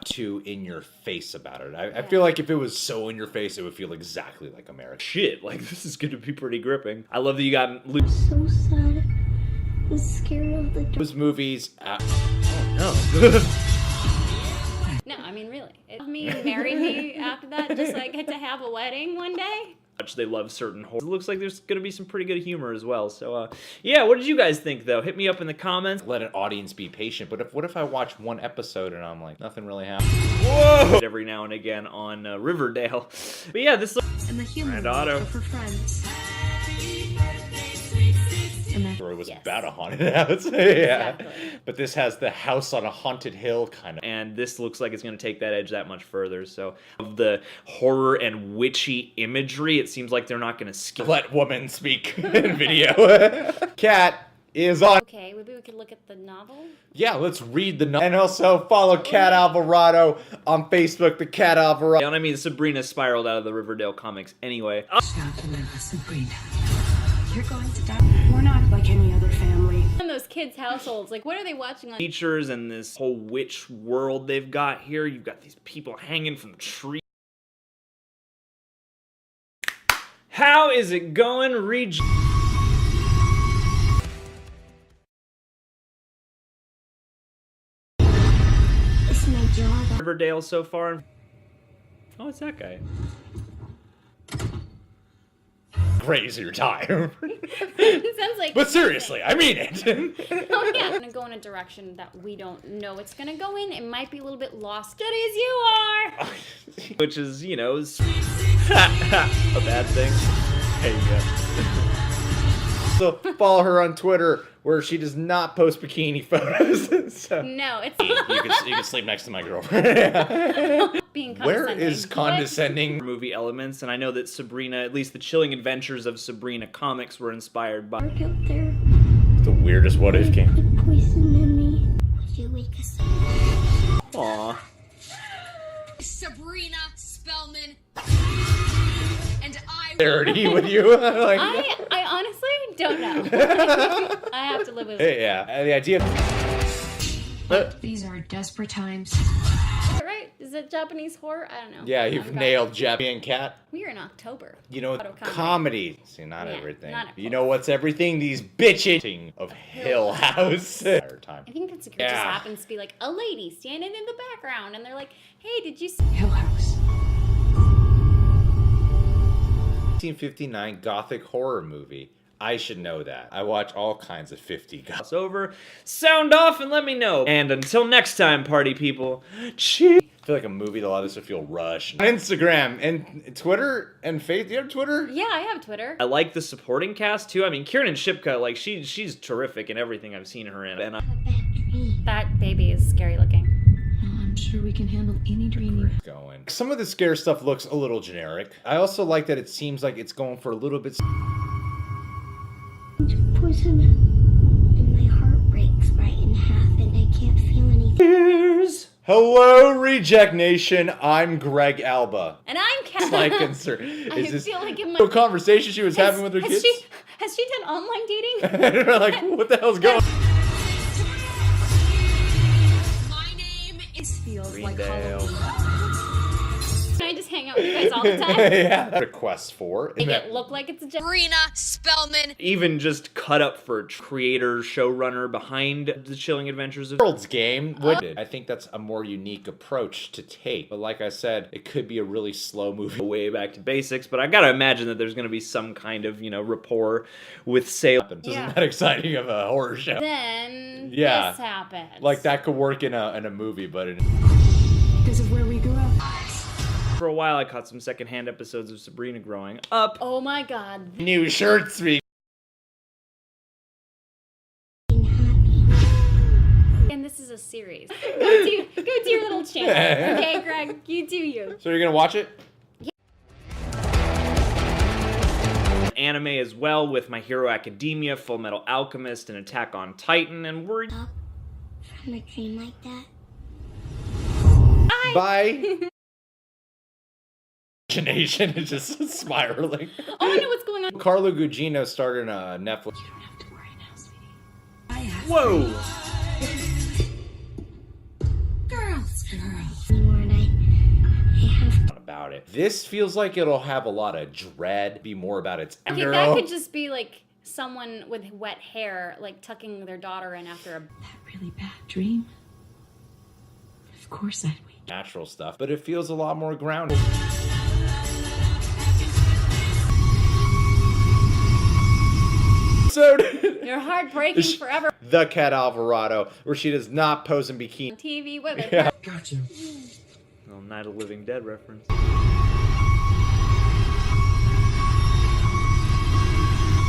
too in your face about it. I feel like if it was so in your face, it would feel exactly like America. Shit, like this is gonna be pretty gripping. I love that you got Luke. So sad. I'm scared of the dark. Those movies. No, I mean, really. If me and marry me after that, just so I get to have a wedding one day. They love certain horror. It looks like there's gonna be some pretty good humor as well. So, yeah, what did you guys think though? Hit me up in the comments. Let an audience be patient. But what if I watch one episode and I'm like, nothing really happened? Whoa! Every now and again on Riverdale. But yeah, this looks. And the humans Auto. are for friends. Story was Yes. about a haunted house. Yeah. Exactly. But this has the house on a haunted hill kind of. And this looks like it's going to take that edge that much further. So, of the horror and witchy imagery, it seems like they're not going to skip. Let woman speak in video. Cat is on. Okay, maybe we could look at the novel. Yeah, let's read the novel. And also follow Cat Alvarado on Facebook, the Cat Alvarado. And I mean, Sabrina spiraled out of the Riverdale comics anyway. Sabrina. You're going to die. We're not like any other family. In those kids' households, like, what are they watching on? Features and this whole witch world they've got here. You've got these people hanging from trees. How is it going, Reg? It's my job. Riverdale so far. Oh, it's that guy. Raise your time. It sounds like. But seriously, I mean it. Oh yeah, I'm gonna go in a direction that we don't know it's gonna go in. It might be a little bit lost, good as you are. Which is, you know, a bad thing. There you go. So follow her on Twitter, where she does not post bikini photos. So. No, it's You can sleep next to my girlfriend. being Where condescending. is condescending? Movie elements, and I know that Sabrina, at least the Chilling Adventures of Sabrina comics, were inspired by. Dark out there. The weirdest what if game. Put poison in me. Would you wake us up? Aw. Sabrina Spellman. And I Parody with you. Like, I honestly don't know. I have to live with it. yeah, the idea. These are desperate times. Right? Is it Japanese horror? I don't know. Yeah, you've nailed Jappy and Cat. We are in October. You know, Auto comedy. comedy. See, not Yeah, everything. not You know what's everything? These bitches of Hill House. Time. I think that's a Yeah. just happens to be like a lady standing in the background, and they're like, "Hey, did you see?" Hill House. 1959 gothic horror movie. I should know that. I watch all kinds of 50 It's over. Sound off and let me know. And until next time, party people, cheers. I feel like a movie that a lot of this would feel rushed. Instagram and Twitter and Faith. Do you have Twitter? Yeah, I have Twitter. I like the supporting cast too. I mean, Kiernan Shipka, like she's terrific in everything I've seen her in. And A bad dream. That baby is scary looking. I'm sure we can handle any dream you Going. Some of the scare stuff looks a little generic. I also like that it seems like it's going for a little bit. Poison. And my heart breaks right in half and I can't feel anything. Cheers. Hello, Reject Nation. I'm Greg Alba. And I'm Kat. My concern I is this feel like in my no conversation she was having with her has kids. Has she done online dating? We're like, what the hell's going on? My name is feels like Greendale. Halloween. Can I just hang out with you guys all the time? Yeah. Requests for. Make it look like it's a job. Sabrina Spellman. Even just cut up for creator, showrunner behind the Chilling Adventures of. World's Game. I think that's a more unique approach to take. But like I said, it could be a really slow movie. Way back to basics, but I gotta imagine that there's gonna be some kind of, you know, rapport with Salem. This Yeah. isn't that exciting of a horror show. Then Yeah. this happens. Like that could work in a movie, but This is where we grew up. For a while, I caught some secondhand episodes of Sabrina growing up. Oh my god. new shirts week. And this is a series. Go to your little channel. Okay, Greg? You do you. So you're gonna watch it? Anime as well with My Hero Academia, Full Metal Alchemist, and Attack on Titan, and we're From a dream like that. Bye. Imagination is just spiraling. Oh, I know what's going on. Carlo Gugino started a Netflix. You don't have to worry now, sweetie. I have whoa! girls. Lauren, I have about it. This feels like it'll have a lot of dread, be more about its Okay, girl. that could just be like someone with wet hair, like tucking their daughter in after a. that really bad dream. Of course I'd wait. natural stuff, but it feels a lot more grounded. So Your heart breaking forever. the Cat Alvarado, where she does not pose in bikini. TV women. Yeah. Gotcha. Little Night of the Living Dead reference.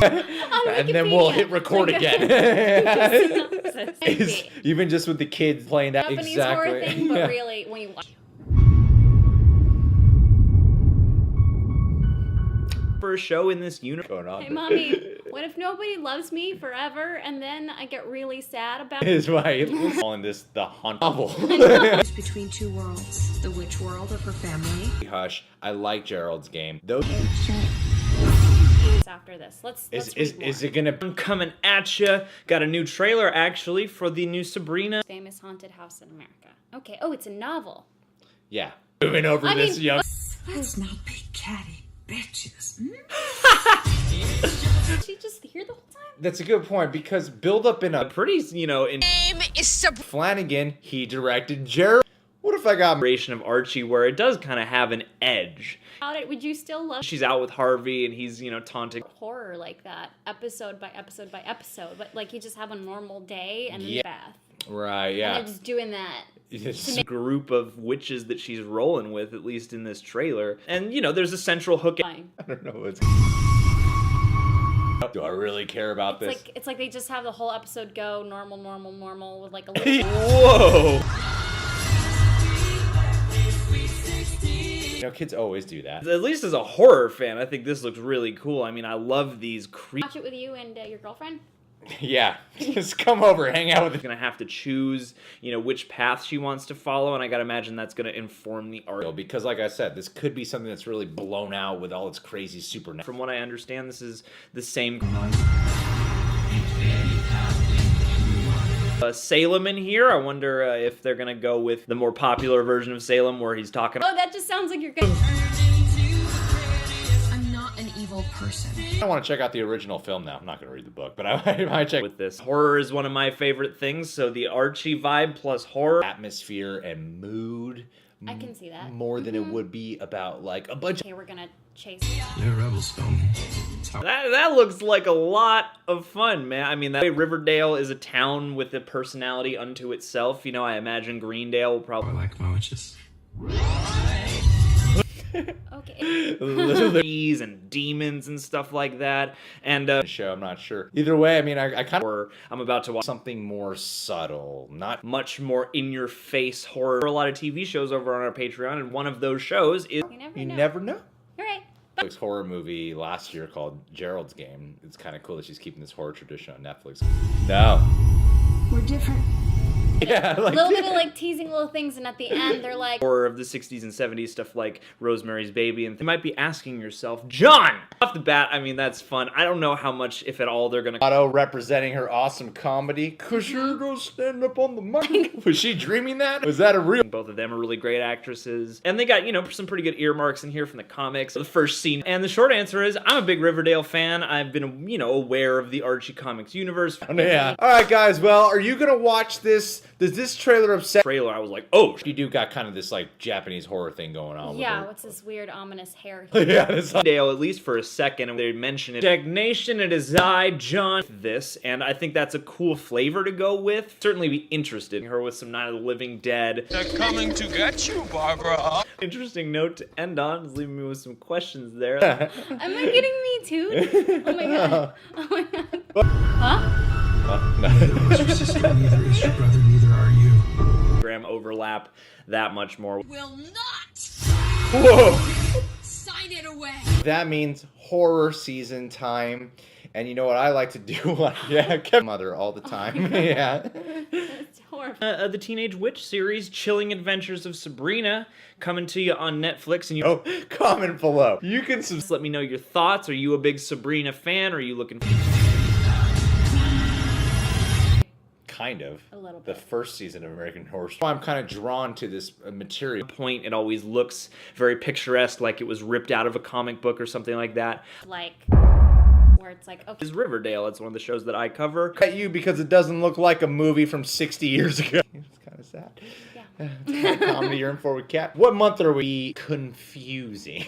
And then we'll hit record again. It's even just with the kids playing that Japanese exactly. horror thing, but Yeah. really, when you watch. For a show in this universe. Going on. Hey, mommy, what if nobody loves me forever and then I get really sad about it? Is why calling this the haunt novel. Between two worlds, the witch world of her family. Hush. I like Gerald's game. Those After this, let's is read more. it gonna I'm coming at ya. Got a new trailer actually for the new Sabrina. Famous haunted house in America. Okay. Oh, it's a novel. yeah. Moving over I this mean, young Let's not be catty bitches. Did she just hear the whole time? That's a good point because build up in a Pretty, in Name is Sabrina. Flanagan, he directed Gerald. What if I got inspiration of Archie where it does kind of have an edge. About it, would you still love She's out with Harvey and he's, taunting. horror like that, episode by episode by episode? But like you just have a normal day and then Yeah. Beth, right? and Yeah. they're just doing that. A group of witches that she's rolling with, at least in this trailer. And, there's a central hook. Fine. I don't know what's. Do I really care about this? It's like they just have the whole episode go normal with like a little. Whoa! Kids always do that. At least as a horror fan, I think this looks really cool. I mean, I love these creepy. Watch it with you and your girlfriend. Yeah, just come over, hang out with Gonna have to choose, which path she wants to follow, and I gotta imagine that's gonna inform the art. because, like I said, this could be something that's really blown out with all its crazy supernatural. From what I understand, this is the same. Salem in here. I wonder if they're gonna go with the more popular version of Salem, where he's talking. Oh, that just sounds like you're good. I'm not an evil person. I want to check out the original film now. I'm not going to read the book, but I might check With this, horror is one of my favorite things. So the Archie vibe plus horror. atmosphere and mood. I can see that. More than it would be about like a bunch of. Okay, we're gonna chase. Yeah, Rebels film. That looks like a lot of fun, man. I mean, that way Riverdale is a town with a personality unto itself. I imagine Greendale will I probably like my witches. Okay. trees and demons and stuff like that. And show. I'm not sure. Either way, I mean, I kind of or I'm about to watch something more subtle, not much more in-your-face horror. A lot of TV shows over on our Patreon, and one of those shows is you never know. All right. Netflix horror movie last year called Gerald's Game. It's kind of cool that she's keeping this horror tradition on Netflix. No. We're different. Yeah, A little bit of like teasing little things, and at the end they're like, horror of the 60s and 70s, stuff like Rosemary's Baby, and you might be asking yourself, John! Off the bat, I mean, that's fun. I don't know how much, if at all, they're gonna... Otto representing her awesome comedy. Cause you're gonna stand up on the mic. Was she dreaming that? Was that a real? Both of them are really great actresses. And they got, some pretty good earmarks in here from the comics. The first scene. And the short answer is, I'm a big Riverdale fan. I've been, aware of the Archie Comics universe. Yeah. All right, guys. Well, are you gonna watch this? Does this trailer upset? Trailer, I was like, oh, You do got kind of this like Japanese horror thing going on. yeah, With what's this weird ominous hair? her. Yeah. It's like, Dale, at least for a second, and they mention it. Stagnation, it is I, John, this, and I think that's a cool flavor to go with. Certainly be interested in her with some Night of the Living Dead. They're coming to get you, Barbara. Interesting note to end on, is leaving me with some questions there. Am I getting me too? Oh my god. Oh my god. Huh? Is your sister, neither is your brother, neither are you. Program overlap that much more. Will not Whoa. sign it away. That means horror season time. And you know what I like to do? Yeah, kept mother all the time. Yeah. It's horrifying. The Teenage Witch series, Chilling Adventures of Sabrina, coming to you on Netflix. And you Oh, comment below. You can just let me know your thoughts. Are you a big Sabrina fan? Or are you looking for... Kind of. A little The bit. first season of American Horror Story. I'm kind of drawn to this material. Point, it always looks very picturesque, like it was ripped out of a comic book or something like that. Like, where it's like, okay. Is Riverdale. It's one of the shows that I cover. At you because it doesn't look like a movie from 60 years ago. It's kind of sad. Yeah. It's kind of comedy you're in for with Cat. What month are we confusing?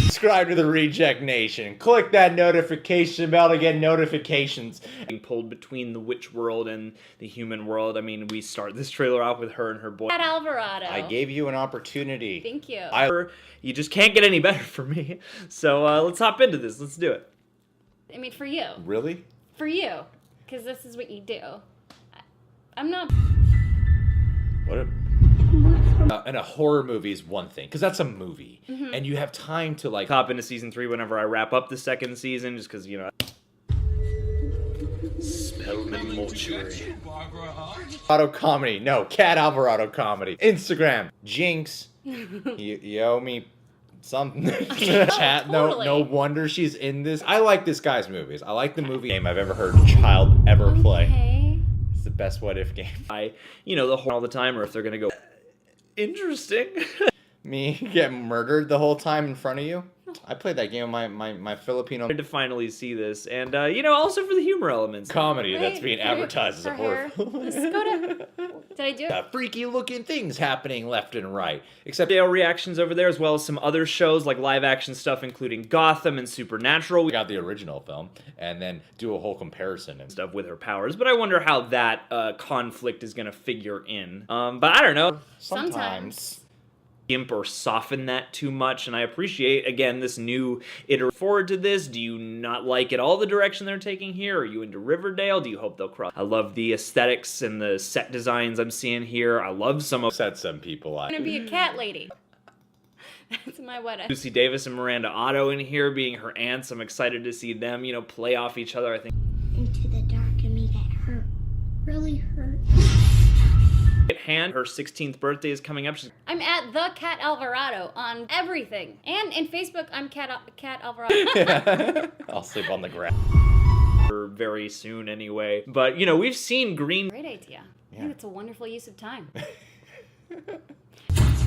Subscribe to the Reject Nation. Click that notification bell to get notifications. Being pulled between the witch world and the human world. I mean, we start this trailer off with her and her boy. Cat Alvarado. I gave you an opportunity. Thank you. You just can't get any better for me. So let's hop into this. Let's do it. I mean, for you. Really? For you. Because this is what you do. I'm not... What and a horror movie is one thing, because that's a movie. And you have time to, like... Hop into season 3 whenever I wrap up the second season, just because, you know... Spellman Mortuary. Alvarado comedy. No, Cat Alvarado comedy. Instagram. Jinx. you owe me something. Chat. Totally. No wonder she's in this. I like this guy's movies. I like the movie game I've ever heard a child ever play. Okay. It's the best what if game. The horror all the time, or if they're gonna go... Interesting. Me get murdered the whole time in front of you? I played that game with my Filipino To finally see this, and also for the humor elements. comedy that's Right, being for- advertised as for a horror her. film. Let's go to... Did I do it? Freaky looking things happening left and right. Except Dale reactions over there, as well as some other shows like live action stuff, including Gotham and Supernatural. we got the original film and then do a whole comparison and stuff. Stuff with her powers, but I wonder how that conflict is going to figure in. But I don't know. Sometimes. Gimp or soften that too much, and I appreciate, again, this new iteration. Forward to this. Do you not like at all the direction they're taking here? Are you into Riverdale? Do you hope they'll cross? I love the aesthetics and the set designs I'm seeing here. I love some of Set some people I'm out. gonna be a cat lady. That's my wedding. Lucy Davis and Miranda Otto in here being her aunts. I'm excited to see them, play off each other. I think into the dark and me get hurt. Really hurt. hand, her 16th birthday is coming up. She's I'm at the Cat Alvarado on everything. And in Facebook, I'm Cat Alvarado. I'll sleep on the ground. very soon anyway. But, we've seen Green... Great idea. I think it's a wonderful use of time.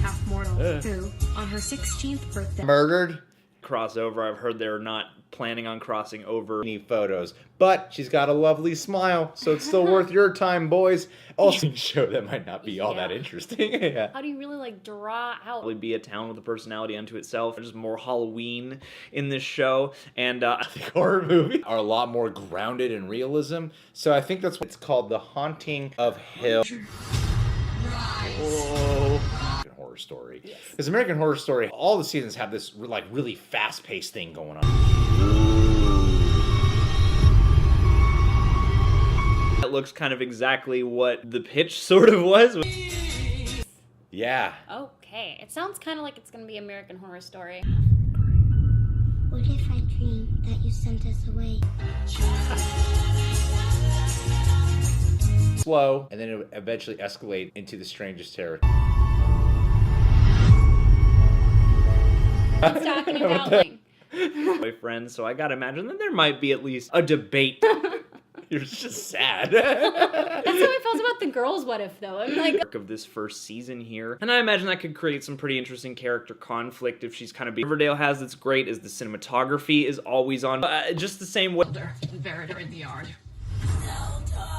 Half mortal, who, on her 16th birthday, Murdered. crossover. I've heard they're not planning on crossing over. Neat photos. But she's got a lovely smile, so it's still worth your time, boys. Also, show that might not be all that Yeah. interesting. Yeah. How do you really draw out? Probably be a town with a personality unto itself. There's more Halloween in this show, and I think Horror movies are a lot more grounded in realism, so I think that's what it's called, The Haunting of Hill. American Horror Story. Because American Horror Story, all the seasons have this really fast-paced thing going on. that looks kind of exactly what the pitch sort of was. Yeah. Okay. It sounds kind of like it's going to be American Horror Story. What if I dream that you sent us away? Slow, and then it would eventually escalate into the strangest territory. It's talking about like, Boyfriend, so I gotta imagine that there might be at least a debate. You're just sad. that's how I felt about the girls' What If, though. I'm like, Of this first season here, and I imagine that could create some pretty interesting character conflict if she's kind of Riverdale has that's great is the cinematography is always on just the same way. buried her in the yard.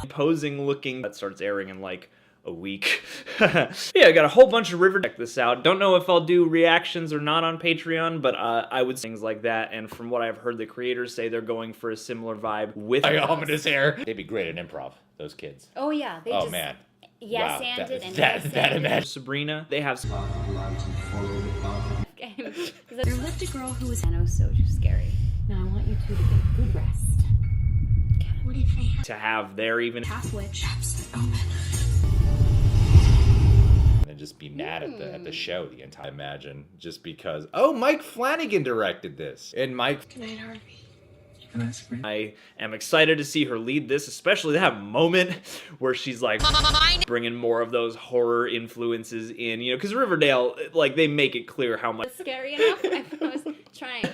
Imposing looking that starts airing in like a week. Yeah, I got a whole bunch of Riverdale. Check this out. Don't know if I'll do reactions or not on Patreon, but I would things like that. And from what I've heard, the creators say they're going for a similar vibe with Ominous hair. They'd be great at improv, those kids. oh yeah, they Oh just man. yes Wow, anded and that yes anded. imagine. Sabrina. They have There lived a girl who was... Nano so scary. Now I want you two to get good rest. What if I have to have their even Half witch. And just be mad at the show the entire imagine just because Mike Flanagan directed this. And Mike Good night, Harvey. Can I scream? I am excited to see her lead this, especially that moment where she's like bringing more of those horror influences in, because Riverdale, they make it clear how much. It's scary enough. I was trying.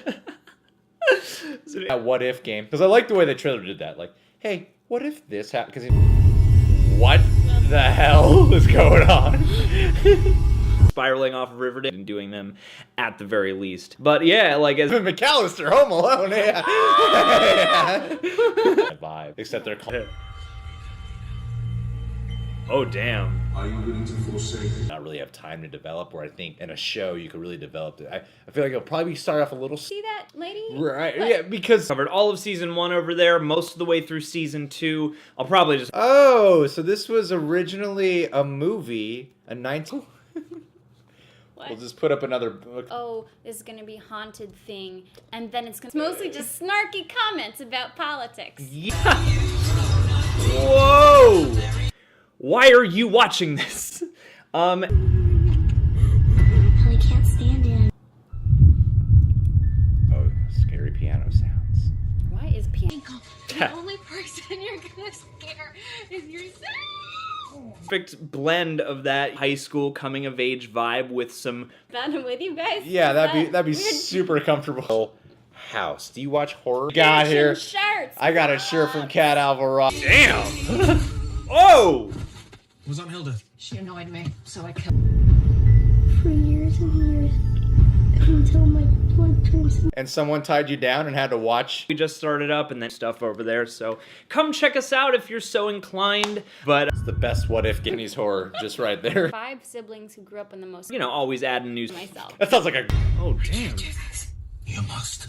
that what if game. Because I like the way the trailer did that. Like, hey, What if this happened? Because what the hell is going on? Spiraling off of Riverdale and doing them at the very least. But yeah, like as McAllister, Home Alone, yeah. Vibe. Except they're called. oh damn. Are you willing to forsake? Not really have time to develop, where I think in a show you could really develop it. I feel like it'll probably start off a little. See that lady? Right, What? yeah, because. Covered all of season 1 over there, most of the way through season 2. I'll probably just Oh, so this was originally a movie, a 19. What? We'll just put up another book. Oh, this is gonna be haunted thing, and then it's mostly just snarky comments about politics. yeah. Whoa! Why are you watching this? Probably can't stand it. Oh, scary piano sounds. Why is piano? The only person you're gonna scare is yourself. Perfect blend of that high school coming of age vibe with some Found him with you guys. Yeah, that'd be Weird super comfortable. House. Do you watch horror? Got here. Shirts. I got a shirt from Cat Alvarado. damn. Oh! Was on Hilda. She annoyed me, so I killed. For years and years. Until my blood turns. And someone tied you down and had to watch. We just started up and then stuff over there, so come check us out if you're so inclined. But It's the best what if Guineas horror just right there. 5 siblings who grew up in the most. you know, always adding news. Myself. That sounds like a Oh damn. You must.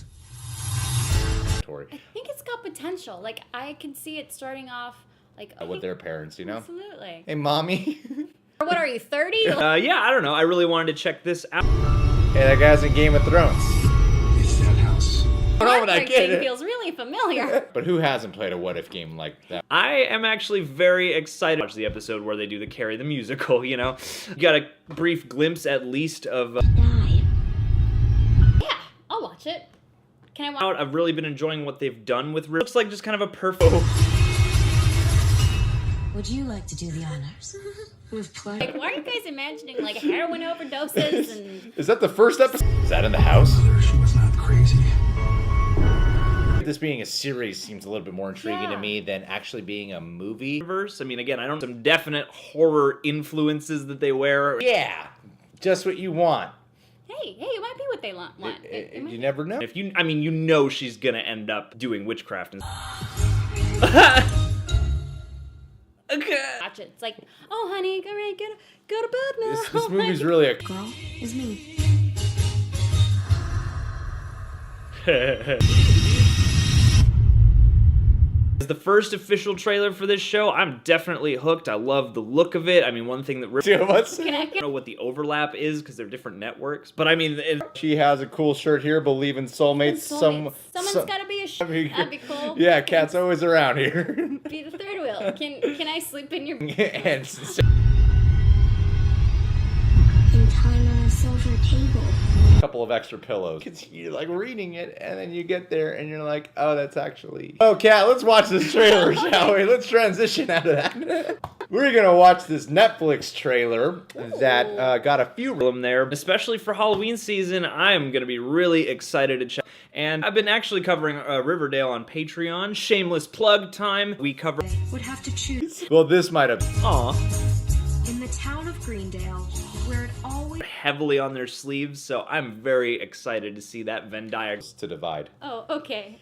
story. I think it's got potential. Like I can see it starting off like With their parents, you know? Absolutely. Hey, mommy. Or what are you, 30? Yeah, I don't know. I really wanted to check this out. Hey, that guy's in Game of Thrones. It's that house. I don't know what I get it. Feels really familiar. But who hasn't played a what if game like that? I am actually very excited to watch the episode where they do the Carrie the musical, you know? You got a brief glimpse at least of Die. Yeah, I'll watch it. Can I watch? I've really been enjoying what they've done with Looks like just kind of a perfect Would you like to do the honors? With pleasure. Like, why are you guys imagining like heroin overdoses and? Is that the first episode? Is that in the house? Mother, she was not crazy. This being a series seems a little bit more intriguing Yeah. to me than actually being a movie. universe. I mean, again, I don't some definite horror influences that they wear. Yeah, just what you want. Hey, it might be what they want. It might You be. never know. If you, I mean, you know she's gonna end up doing witchcraft and. Okay. Watch it. It's like, oh, honey, go to bed now. This movie's really a. Girl is me. As the first official trailer for this show, I'm definitely hooked. I love the look of it. I mean, one thing that really. Two of us. I don't know what the overlap is because they're different networks, but I mean, She has a cool shirt here. Believe in soulmates. Someone's some- got to be a. I mean, That'd be cool. Yeah, Cat's always around here. Be the third wheel. Can I sleep in your? And And time on a silver table. a couple of extra pillows. You're like reading it, and then you get there, and you're like, oh, that's actually. Oh, Cat, let's watch this trailer, shall we? Let's transition out of that. We're gonna watch this Netflix trailer that got a few. them there, especially for Halloween season. I'm gonna be really excited to check. And I've been actually covering Riverdale on Patreon. Shameless plug time. We cover. Would have to choose Well, this might have. Aw. in the town of Greendale, where it always. Heavily on their sleeves, so I'm very excited to see that Venn diagram. To divide. Oh, okay.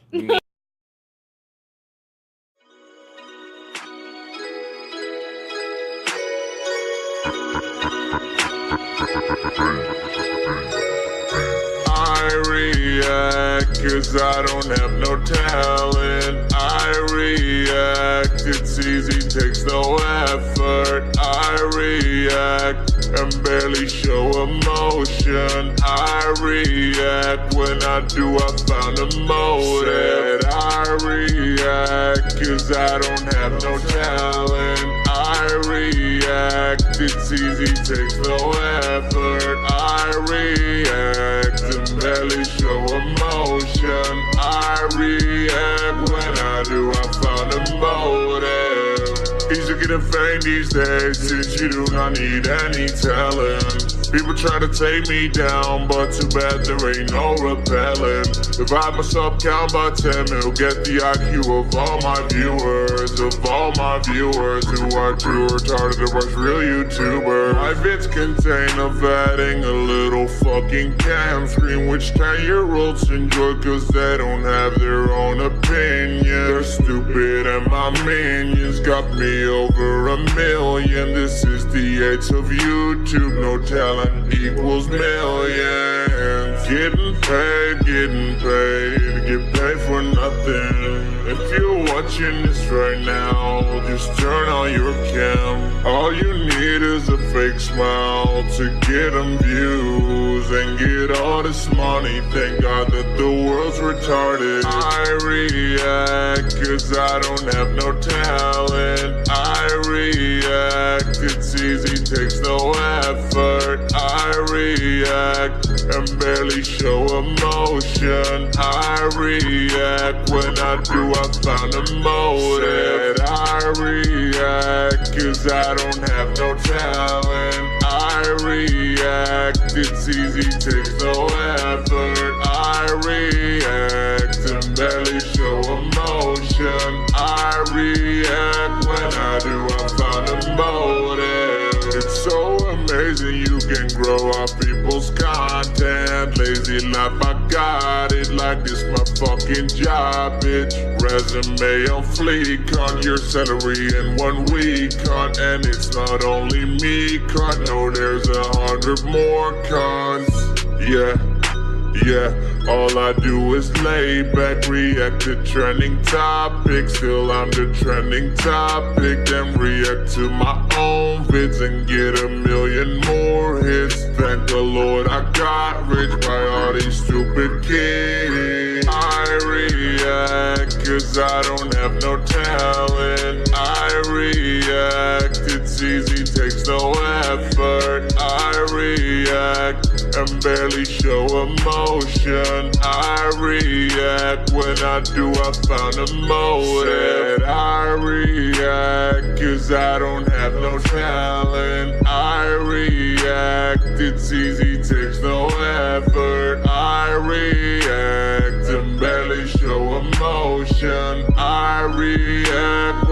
I react cause I don't have no talent. I react, it's easy, takes no effort. I react and barely show emotion. I react, when I do I found a motive. I react cause I don't have no talent. I react, it's easy, takes no effort. I react and barely show emotion. I react, when I do I found a motive. Easy getting fame these days since you do not need any talent. People try to take me down, but too bad there ain't no repelling. Divide myself count by 10, it'll get the IQ of all my viewers. Of all my viewers who are too retarded to watch real YouTubers. My vids contain of adding a little fucking cam screen, which 10-year-olds enjoy cause they don't have their own opinion. They're stupid and my minions got me over 1 million. This is the age of YouTube, no talent equals millions. Getting paid, get paid for nothing. If you're watching this right now, just turn on your cam. All you need is a fake smile to get them views and get all this money. Thank God that the world's retarded. I react cause I don't have no talent. I react, it's easy, takes no effort. I react and barely show emotion. I react, when I do I found a motive. I react cause I don't have no talent. I react, it's easy, takes no effort. I react and barely show emotion. I react, when I do I found a motive. It's so amazing you can grow up people's content. Lazy life, I got it like this my fucking job, bitch. Resume on fleek, cunt your salary in 1 week, cunt. And it's not only me, cunt. No, there's 100 more cunts. Yeah, all I do is lay back, react to trending topics. Still I'm the trending topic. Then react to my own vids and get 1 million more hits. Thank the Lord I got rich by all these stupid kids. I react cause I don't have no talent. I react, it's easy, takes no effort. I react and barely show emotion. I react, when I do I found a motive. I react cause I don't have no talent. I react, it's easy, takes no effort. I react and barely show emotion. I react